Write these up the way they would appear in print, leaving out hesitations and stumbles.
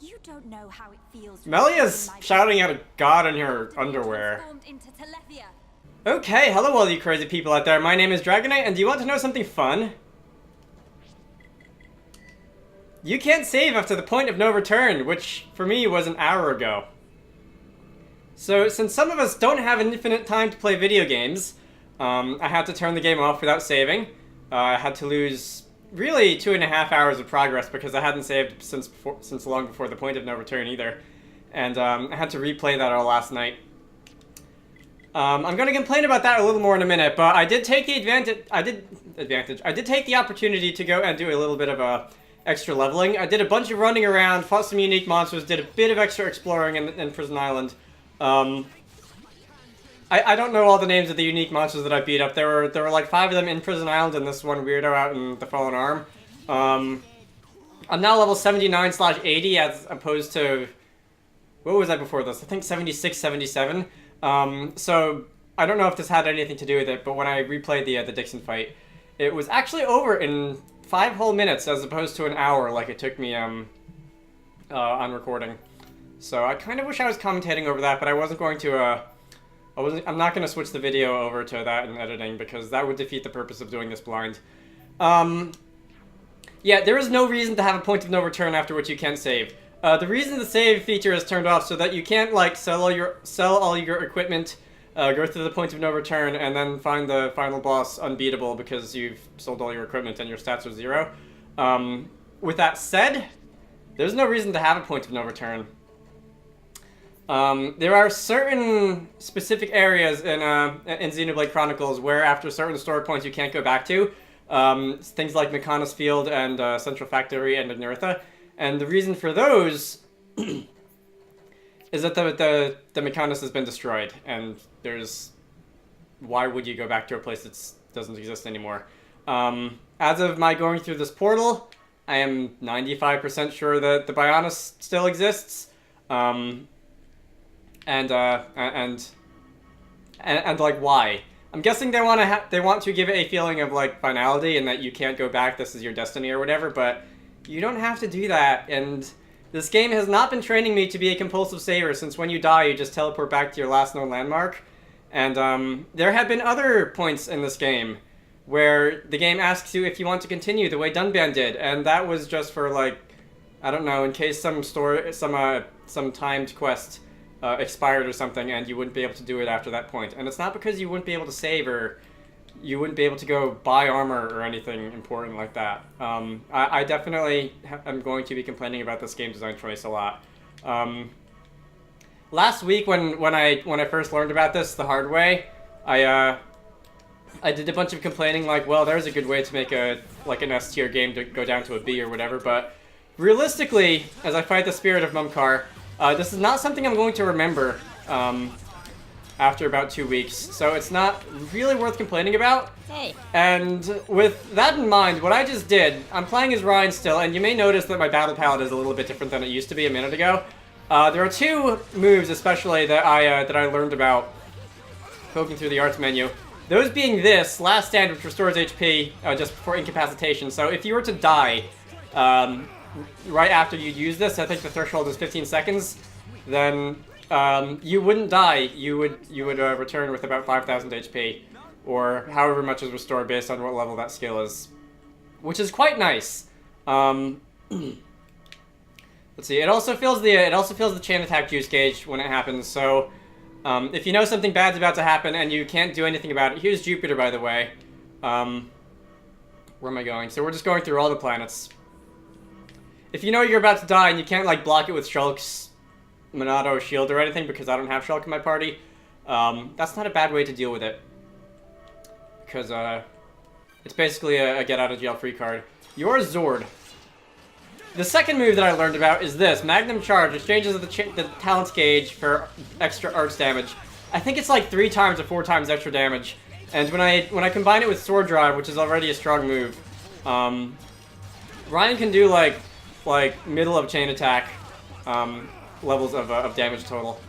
You don't know how it feels. Melia's shouting at a god in her underwear. Okay, hello all you crazy people out there. My name is Dragonite, and do you want to know something fun? You can't save up to the point of no return, which for me was an hour ago. So since some of us don't have infinite time to play video games, I had to turn the game off without saving. I had to lose really 2.5 hours of progress because I hadn't saved since long before the point of no return either. And I had to replay that all last night. I'm going to complain about that a little more in a minute, but I did take the I did take the opportunity to go and do a little bit of extra leveling. I did a bunch of running around, fought some unique monsters, did a bit of extra exploring in Prison Island. I don't know all the names of the unique monsters that I beat up. There were like 5 of them in Prison Island and this one weirdo out in the Fallen Arm. I'm now level 79/80 as opposed to... What was I before this? I think 76, 77. So I don't know if this had anything to do with it, but when I replayed the Dixon fight, it was actually over in 5 whole minutes as opposed to an hour like it took me on recording. So I kind of wish I was commentating over that, but I wasn't going to... I'm not going to switch the video over to that in editing because that would defeat the purpose of doing this blind. Yeah, there is no reason to have a point of no return after which you can't save. The reason the save feature is turned off so that you can't like sell all your equipment, go through the point of no return, and then find the final boss unbeatable because you've sold all your equipment and your stats are 0. With that said, there's no reason to have a point of no return. There are certain specific areas in Xenoblade Chronicles where after certain story points you can't go back to. Things like Mechanis Field and Central Factory and Inertha. And the reason for those is that the Mechanis has been destroyed. And there's... Why would you go back to a place that doesn't exist anymore? As of my going through this portal, I am 95% sure that the Bionis still exists. And like why? I'm guessing they want to give it a feeling of like finality and that you can't go back, this is your destiny or whatever, but you don't have to do that. And this game has not been training me to be a compulsive saver since when you die you just teleport back to your last known landmark. And there have been other points in this game where the game asks you if you want to continue the way Dunban did, and that was just for like, I don't know, in case some timed quest expired or something and you wouldn't be able to do it after that point. And it's not because you wouldn't be able to save or you wouldn't be able to go buy armor or anything important like that. I definitely am going to be complaining about this game design choice a lot. Last week when I first learned about this the hard way, I did a bunch of complaining like, well, there's a good way to make an S tier game to go down to a B or whatever, but realistically, as I fight the spirit of Mumkar, this is not something I'm going to remember after about 2 weeks, so it's not really worth complaining about. Hey. And with that in mind, what I just did, I'm playing as Ryan still, and you may notice that my battle palette is a little bit different than it used to be a minute ago. There are 2 moves especially that I learned about poking through the arts menu. Those being this, Last Stand, which restores HP just before incapacitation. So if you were to die right after you use this, I think the threshold is 15 seconds, then you wouldn't die. You would return with about 5,000 HP, or however much is restored based on what level that skill is, which is quite nice. Let's see. It also fills the chain attack juice gauge when it happens. So if you know something bad's about to happen and you can't do anything about it, here's Jupiter, by the way. Where am I going? So we're just going through all the planets. If you know you're about to die and you can't like block it with Shulk's Monado shield or anything because I don't have Shulk in my party, that's not a bad way to deal with it. Because it's basically a get out of jail free card. Your Zord. The second move that I learned about is this, Magnum Charge, which changes the talent gauge for extra arts damage. I think it's like 3 times or 4 times extra damage. And when I combine it with Sword Drive, which is already a strong move, Ryan can do like middle of chain attack levels of damage total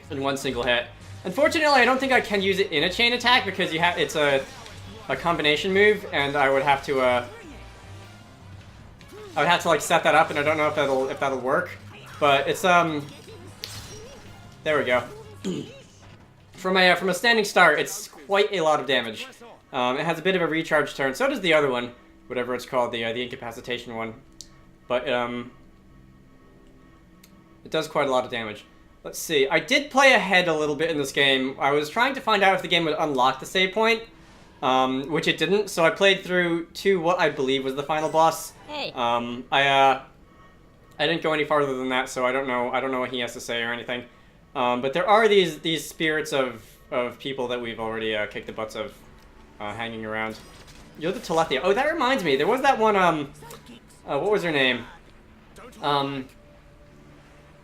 in one single hit. Unfortunately, I don't think I can use it in a chain attack because it's a combination move, and I would have to I would have to like set that up, and I don't know if that'll work. But it's there we go. From a standing start, it's quite a lot of damage. It has a bit of a recharge turn. So does the other one, whatever it's called, the incapacitation one. But it does quite a lot of damage. Let's see. I did play ahead a little bit in this game. I was trying to find out if the game would unlock the save point, which it didn't. So I played through to what I believe was the final boss. Hey. I didn't go any farther than that, so I don't know what he has to say or anything. But there are these spirits of people that we've already kicked the butts of, hanging around. You're the Telethia. Oh, that reminds me. There was that one. What was her name?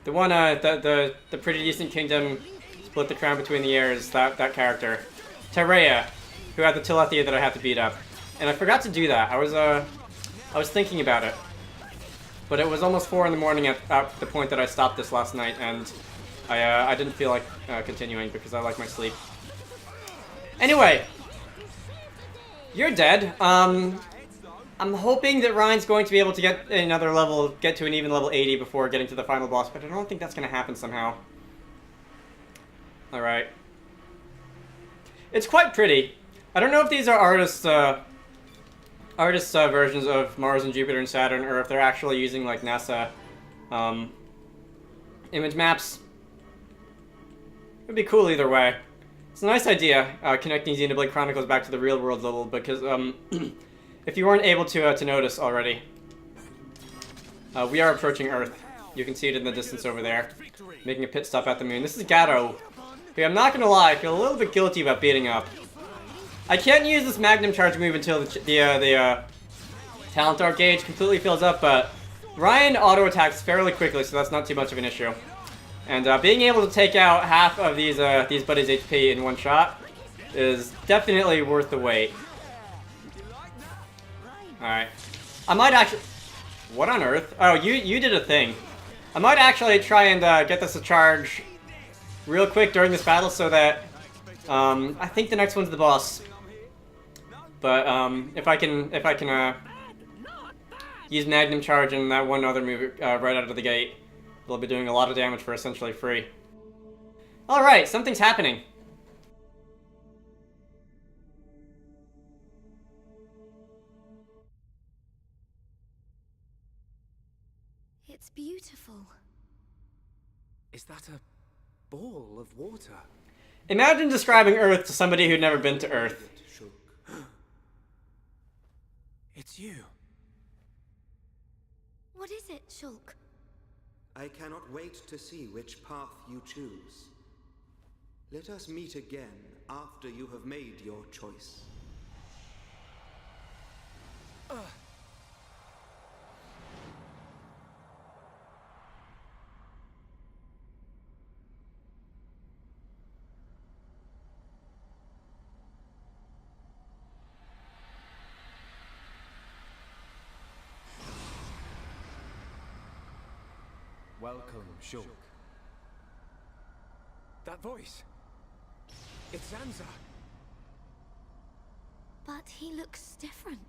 The one, the pretty decent kingdom split the crown between the heirs. That character, Terea, who had the Telethia that I had to beat up, and I forgot to do that. I was thinking about it, but it was almost 4 in the morning at the point that I stopped this last night, and I didn't feel like continuing because I like my sleep. Anyway, you're dead. I'm hoping that Ryan's going to be able to get another level, get to an even level 80 before getting to the final boss, but I don't think that's going to happen somehow. Alright. It's quite pretty. I don't know if these are artists' versions of Mars and Jupiter and Saturn, or if they're actually using, like, NASA image maps. It'd be cool either way. It's a nice idea, connecting Xenoblade Chronicles back to the real world level, because, if you weren't able to notice already, we are approaching Earth. You can see it in the distance over there, making a pit stop at the moon. This is Gato, who I'm not gonna lie, I feel a little bit guilty about beating up. I can't use this Magnum Charge move until the Talent Art gauge completely fills up, but Ryan auto-attacks fairly quickly, so that's not too much of an issue. And being able to take out half of these buddies' HP in one shot is definitely worth the wait. Alright. I might actually... What on earth? Oh, you did a thing. I might actually try and get this to charge real quick during this battle so that... I think the next one's the boss. But if I can use Magnum Charge and that one other move right out of the gate, they'll be doing a lot of damage for essentially free. Alright, something's happening. It's beautiful. Is that a ball of water? Imagine describing Earth to somebody who'd never been to Earth. It's you. What is it, Shulk? I cannot wait to see which path you choose. Let us meet again after you have made your choice. Welcome, Shulk. That voice. It's Zanza. But he looks different.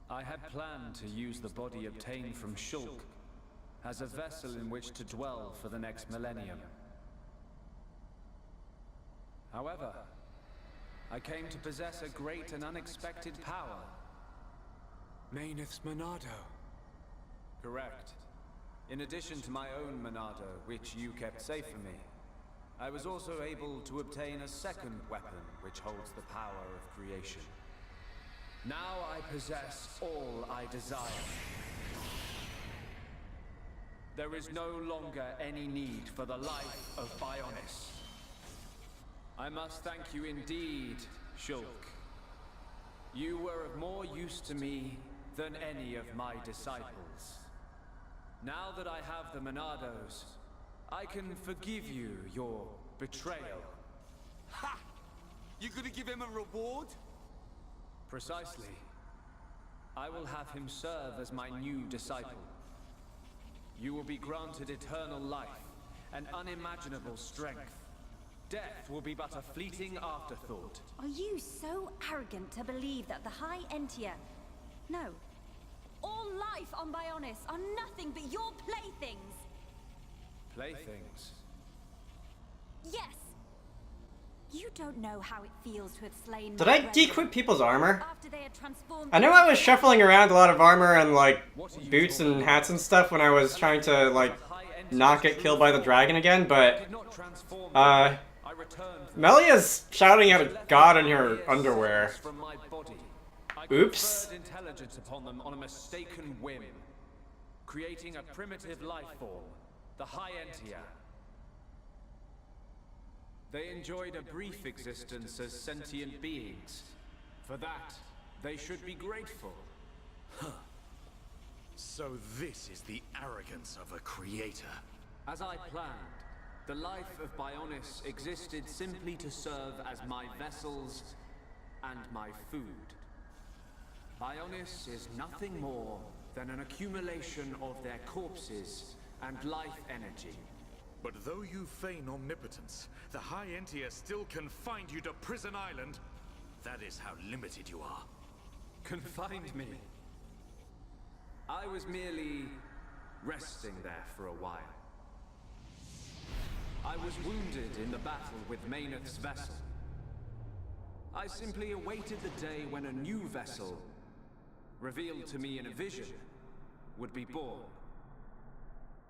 I had planned to use the body obtained from Shulk as a vessel in which to dwell for the next millennium. However, I came to possess a great and unexpected power. Maineth's Monado. Correct. In addition to my own Monado, which you kept safe for me, I was also able to obtain a second weapon which holds the power of creation. Now I possess all I desire. There is no longer any need for the life of Bionis. I must thank you indeed, Shulk. You were of more use to me than any of my disciples. Now that I have the Monados, I can forgive you your betrayal. Ha! You gonna give him a reward? Precisely. I will have him serve as my new disciple. You will be granted eternal life and unimaginable strength. Death will be but a fleeting afterthought. Are you so arrogant to believe that the High Entia... No. All life on Bionis are nothing but your playthings. Playthings? Yes. You don't know how it feels to have slain Did my I brethren dequip people's armor? after they had transformed I know I was shuffling around a lot of armor and, like, What are you boots and talking hats and stuff when I was trying to, like, not get killed by the dragon again, but, Did not transform. uh, I returned from Melia's shouting at a god in her underwear. from my body. I Oops. conferred intelligence upon them on a mistaken whim, creating a primitive life form, the High Entia. They enjoyed a brief existence as sentient beings. For that, they should be grateful. So this is the arrogance of a creator. As I planned, the life of Bionis existed simply to serve as my vessels and my food. Bionis is nothing more than an accumulation of their corpses and life energy. But though you feign omnipotence, the High Entia still confined you to Prison Island. That is how limited you are. Confined me. I was merely resting there for a while. I was wounded in the battle with Mayneth's vessel. I simply awaited the day when a new vessel, revealed to me in a vision, would be born.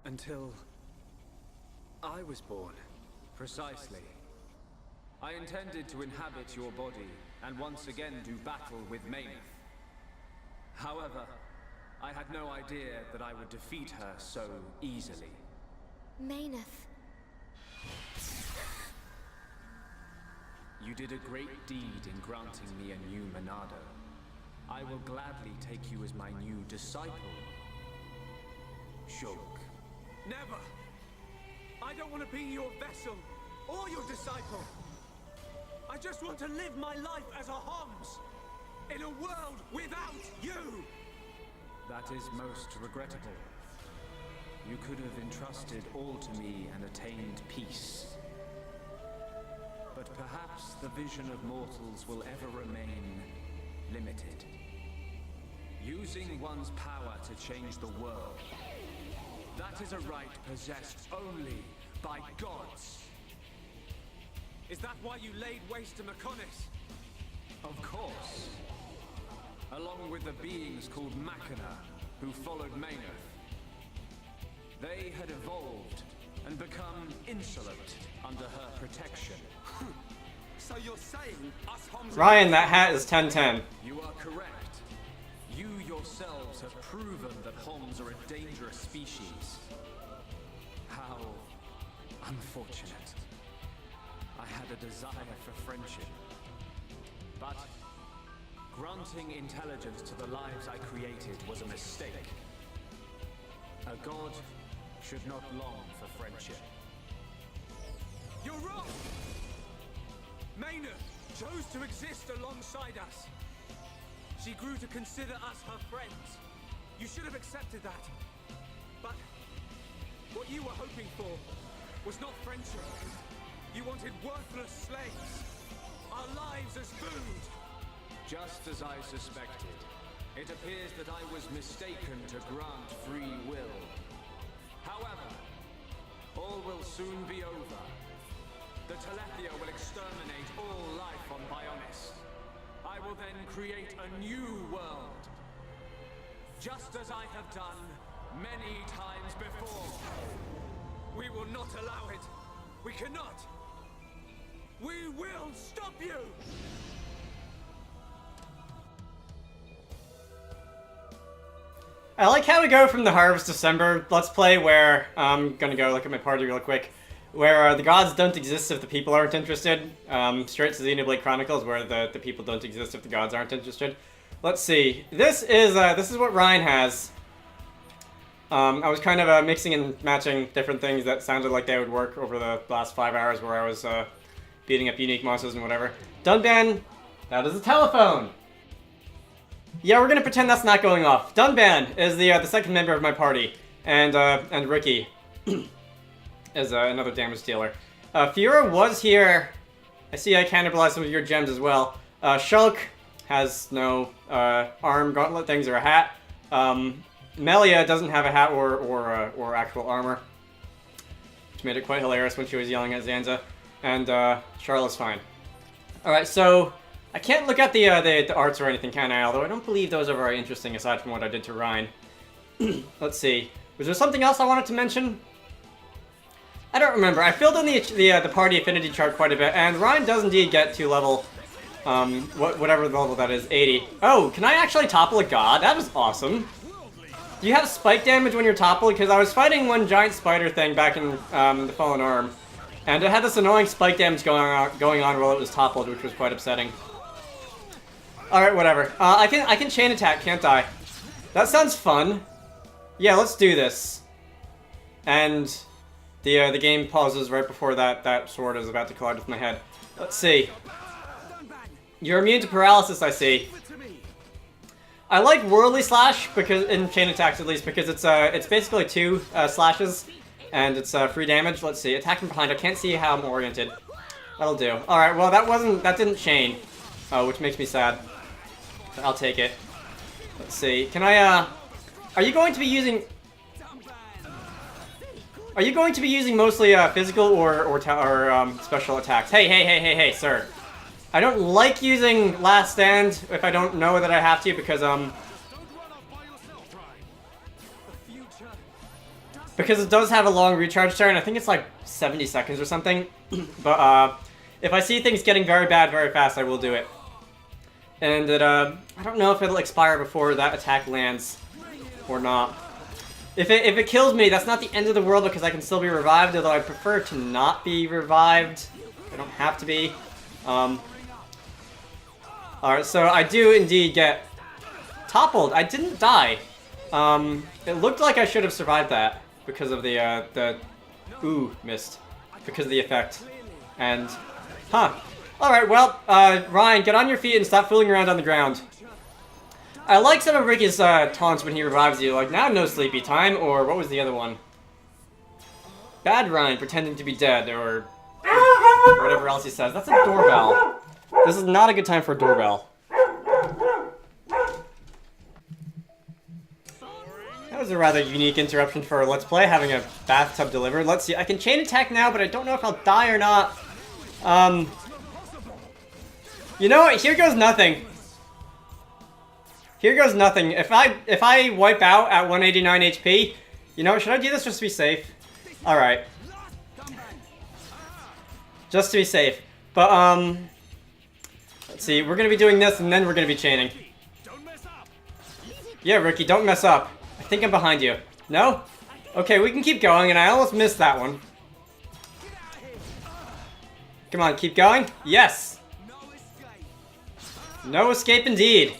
Until I was born. Precisely. I intended to inhabit your body and once again do battle with Mayneth. However, I had no idea that I would defeat her so easily. Mayneth. You did a great deed in granting me a new Monado. I will gladly take you as my new disciple, Shulk. Never! I don't want to be your vessel or your disciple. I just want to live my life as a Homs in a world without you. That is most regrettable. You could have entrusted all to me and attained peace. But perhaps the vision of mortals will ever remain limited. Using one's power to change the world. That is a right possessed only by gods. Is that why you laid waste to Meconis? Of course. Along with the beings called Machina, who followed Mayneth. They had evolved and become insolent under her protection. So you're saying us Homs... Ryan, that hat is 1010. You are correct. You yourselves have proven that Homs are a dangerous species. How unfortunate. I had a desire for friendship. But granting intelligence to the lives I created was a mistake. A god should not long for friendship. You're wrong! Mayneth chose to exist alongside us. She grew to consider us her friends. You should have accepted that. But what you were hoping for was not friendship. You wanted worthless slaves. Our lives as food. Just as I suspected, it appears that I was mistaken to grant free will. However, all will soon be over. The Telethia will exterminate all life on Bionis. I will then create a new world. Just as I have done many times before. We will not allow it. We cannot. We will stop you! I like how we go from the Harvest December Let's Play where, I'm gonna go look at my party real quick, where the gods don't exist if the people aren't interested, straight to Xenoblade Chronicles where the people don't exist if the gods aren't interested. Let's see, this is what Ryan has. I was kind of mixing and matching different things that sounded like they would work over the last 5 hours where I was beating up unique monsters and whatever. Dunban, that is a telephone! Yeah, we're gonna pretend that's not going off. Dunban is the second member of my party, and Ricky is another damage dealer. Fiora was here. I see I cannibalized some of your gems as well. Shulk has no arm gauntlet things or a hat. Melia doesn't have a hat or actual armor, which made it quite hilarious when she was yelling at Zanza. And Charlotte's fine. All right, so I can't look at the arts or anything, can I? Although I don't believe those are very interesting aside from what I did to Ryan. Let's see. Was there something else I wanted to mention? I don't remember. I filled in the party affinity chart quite a bit, and Ryan does indeed get to level, whatever the level that is, 80. Oh, can I actually topple a god? That is awesome. Do you have spike damage when you're toppled? Because I was fighting one giant spider thing back in the Fallen Arm, and it had this annoying spike damage going on while it was toppled, which was quite upsetting. All right, whatever. I can chain attack, can't I? That sounds fun. Yeah, let's do this. And the game pauses right before that sword is about to collide with my head. Let's see. You're immune to paralysis, I see. I like Worldly Slash because in chain attacks at least because it's basically 2 slashes and it's free damage. Let's see. Attack from behind. I can't see how I'm oriented. That'll do. All right. Well, that didn't chain, which makes me sad. But I'll take it. Let's see. Can I? Are you going to be using? Are you going to be using mostly physical or special attacks? Hey, sir. I don't like using Last Stand if I don't know that I have to because it does have a long recharge turn. I think it's like 70 seconds or something. But if I see things getting very bad very fast, I will do it. And it, I don't know if it'll expire before that attack lands or not. If it kills me, that's not the end of the world because I can still be revived, although I prefer to not be revived. I don't have to be. Alright, so I do indeed get toppled. I didn't die. It looked like I should have survived that because of the ooh, missed. Because of the effect. And, Alright, well, Ryan, get on your feet and stop fooling around on the ground. I like some of Ricky's taunts when he revives you, like, now no sleepy time, or what was the other one? Bad Ryan pretending to be dead, or whatever else he says. That's a doorbell. This is not a good time for a doorbell. That was a rather unique interruption for a Let's Play, having a bathtub delivered. Let's see, I can chain attack now, but I don't know if I'll die or not. You know what, here goes nothing. Here goes nothing. If I wipe out at 189 HP, you know, should I do this just to be safe? Alright. Just to be safe. But, let's see, we're gonna be doing this and then we're gonna be chaining. Yeah, Ricky, don't mess up. I think I'm behind you. No? Okay, we can keep going, and I almost missed that one. Come on, keep going. Yes! No escape indeed.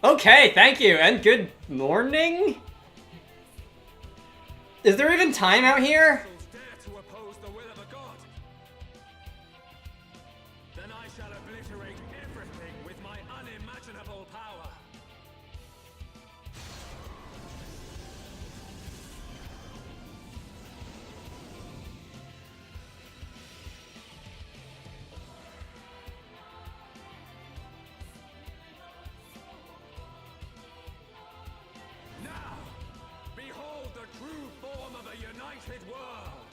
Okay, thank you, and good morning? Is there even time out here? Then I shall obliterate everything with my unimaginable power. Now, behold the true form of a united world.